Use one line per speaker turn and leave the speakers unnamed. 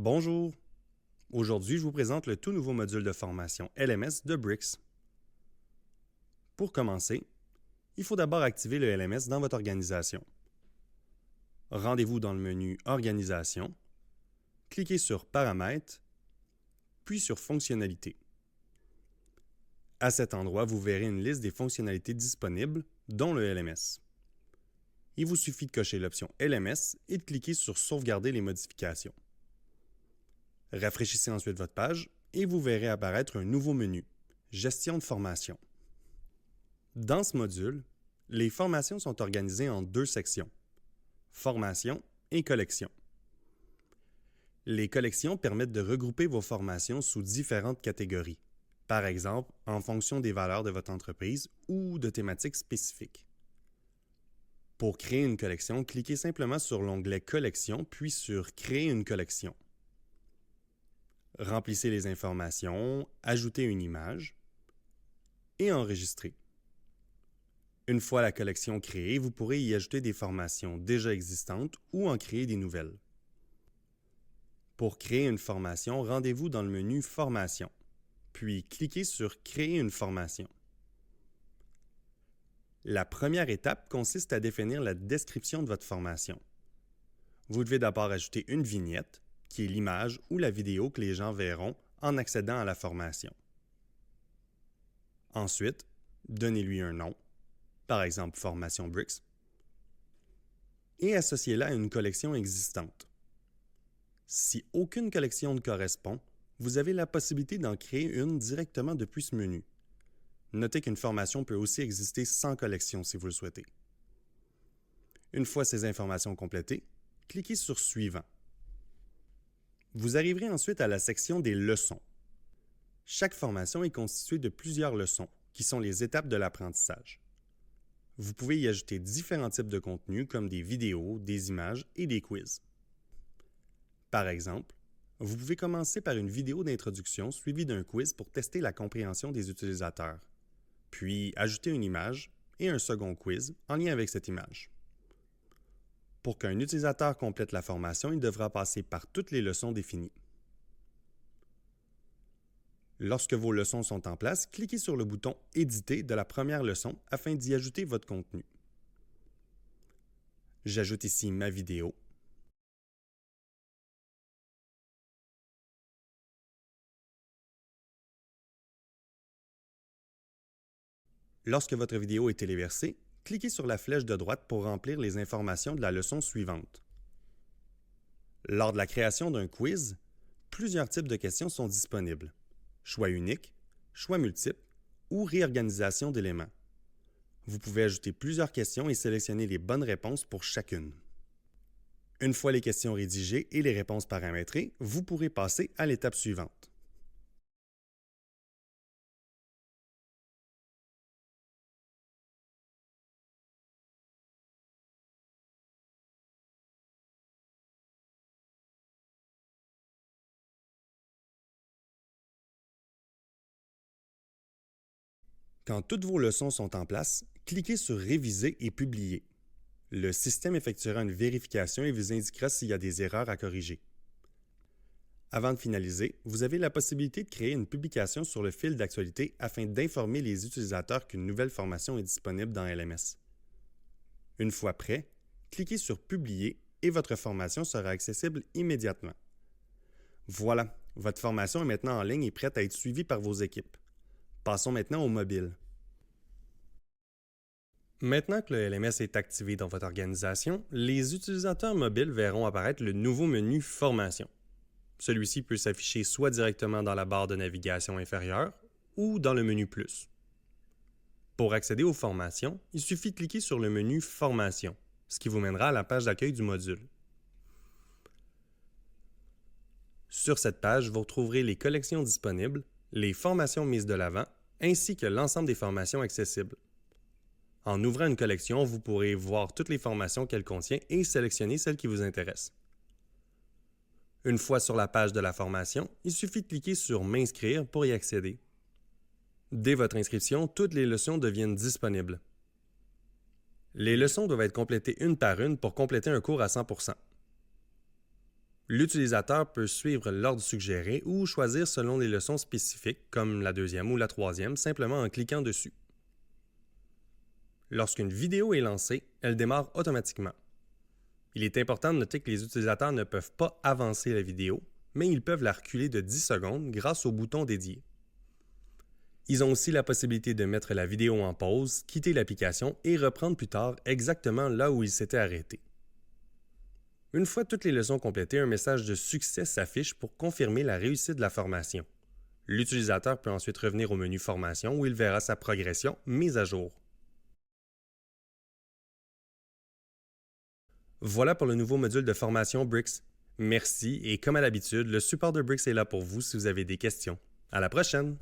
Bonjour! Aujourd'hui, je vous présente le tout nouveau module de formation LMS de Brix. Pour commencer, il faut d'abord activer le LMS dans votre organisation. Rendez-vous dans le menu Organisation, cliquez sur Paramètres, puis sur Fonctionnalités. À cet endroit, vous verrez une liste des fonctionnalités disponibles, dont le LMS. Il vous suffit de cocher l'option LMS et de cliquer sur Sauvegarder les modifications. Rafraîchissez ensuite votre page et vous verrez apparaître un nouveau menu, Gestion de formation. Dans ce module, les formations sont organisées en deux sections, Formation et Collection. Les collections permettent de regrouper vos formations sous différentes catégories, par exemple en fonction des valeurs de votre entreprise ou de thématiques spécifiques. Pour créer une collection, cliquez simplement sur l'onglet Collection puis sur Créer une collection. Remplissez les informations, ajoutez une image et enregistrez. Une fois la collection créée, vous pourrez y ajouter des formations déjà existantes ou en créer des nouvelles. Pour créer une formation, rendez-vous dans le menu Formation, puis cliquez sur Créer une formation. La première étape consiste à définir la description de votre formation. Vous devez d'abord ajouter une vignette, qui est l'image ou la vidéo que les gens verront en accédant à la formation. Ensuite, donnez-lui un nom, par exemple Formation Brix, et associez-la à une collection existante. Si aucune collection ne correspond, vous avez la possibilité d'en créer une directement depuis ce menu. Notez qu'une formation peut aussi exister sans collection si vous le souhaitez. Une fois ces informations complétées, cliquez sur Suivant. Vous arriverez ensuite à la section des leçons. Chaque formation est constituée de plusieurs leçons, qui sont les étapes de l'apprentissage. Vous pouvez y ajouter différents types de contenus comme des vidéos, des images et des quiz. Par exemple, vous pouvez commencer par une vidéo d'introduction suivie d'un quiz pour tester la compréhension des utilisateurs, puis ajouter une image et un second quiz en lien avec cette image. Pour qu'un utilisateur complète la formation, il devra passer par toutes les leçons définies. Lorsque vos leçons sont en place, cliquez sur le bouton « Éditer » de la première leçon afin d'y ajouter votre contenu. J'ajoute ici ma vidéo. Lorsque votre vidéo est téléversée, cliquez sur la flèche de droite pour remplir les informations de la leçon suivante. Lors de la création d'un quiz, plusieurs types de questions sont disponibles. Choix unique, choix multiple ou réorganisation d'éléments. Vous pouvez ajouter plusieurs questions et sélectionner les bonnes réponses pour chacune. Une fois les questions rédigées et les réponses paramétrées, vous pourrez passer à l'étape suivante. Quand toutes vos leçons sont en place, cliquez sur « Réviser et publier ». Le système effectuera une vérification et vous indiquera s'il y a des erreurs à corriger. Avant de finaliser, vous avez la possibilité de créer une publication sur le fil d'actualité afin d'informer les utilisateurs qu'une nouvelle formation est disponible dans LMS. Une fois prêt, cliquez sur « Publier » et votre formation sera accessible immédiatement. Voilà, votre formation est maintenant en ligne et prête à être suivie par vos équipes. Passons maintenant au mobile. Maintenant que le LMS est activé dans votre organisation, les utilisateurs mobiles verront apparaître le nouveau menu Formation. Celui-ci peut s'afficher soit directement dans la barre de navigation inférieure ou dans le menu Plus. Pour accéder aux formations, il suffit de cliquer sur le menu Formation, ce qui vous mènera à la page d'accueil du module. Sur cette page, vous retrouverez les collections disponibles, les formations mises de l'avant, ainsi que l'ensemble des formations accessibles. En ouvrant une collection, vous pourrez voir toutes les formations qu'elle contient et sélectionner celle qui vous intéresse. Une fois sur la page de la formation, il suffit de cliquer sur « M'inscrire » pour y accéder. Dès votre inscription, toutes les leçons deviennent disponibles. Les leçons doivent être complétées une par une pour compléter un cours à 100%. L'utilisateur peut suivre l'ordre suggéré ou choisir selon les leçons spécifiques, comme la deuxième ou la troisième, simplement en cliquant dessus. Lorsqu'une vidéo est lancée, elle démarre automatiquement. Il est important de noter que les utilisateurs ne peuvent pas avancer la vidéo, mais ils peuvent la reculer de 10 secondes grâce au bouton dédié. Ils ont aussi la possibilité de mettre la vidéo en pause, quitter l'application et reprendre plus tard exactement là où ils s'étaient arrêtés. Une fois toutes les leçons complétées, un message de succès s'affiche pour confirmer la réussite de la formation. L'utilisateur peut ensuite revenir au menu Formation où il verra sa progression mise à jour. Voilà pour le nouveau module de formation Brix. Merci et comme à l'habitude, le support de Brix est là pour vous si vous avez des questions. À la prochaine!